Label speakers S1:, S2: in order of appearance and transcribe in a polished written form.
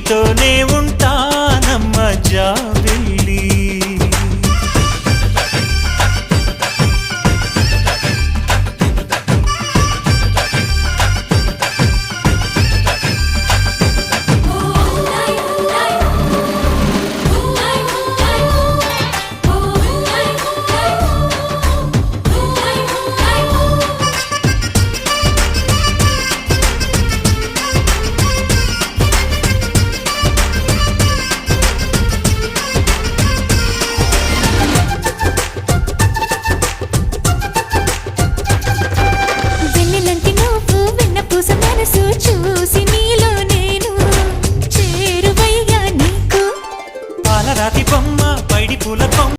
S1: నీతోనే ఉంటానమ్మ జాబిల్లి.
S2: చూసి నీలో నేను చేరువయ్యా నీకు
S1: పాలరాతి బొమ్మ పైడి పూల కొమ్మ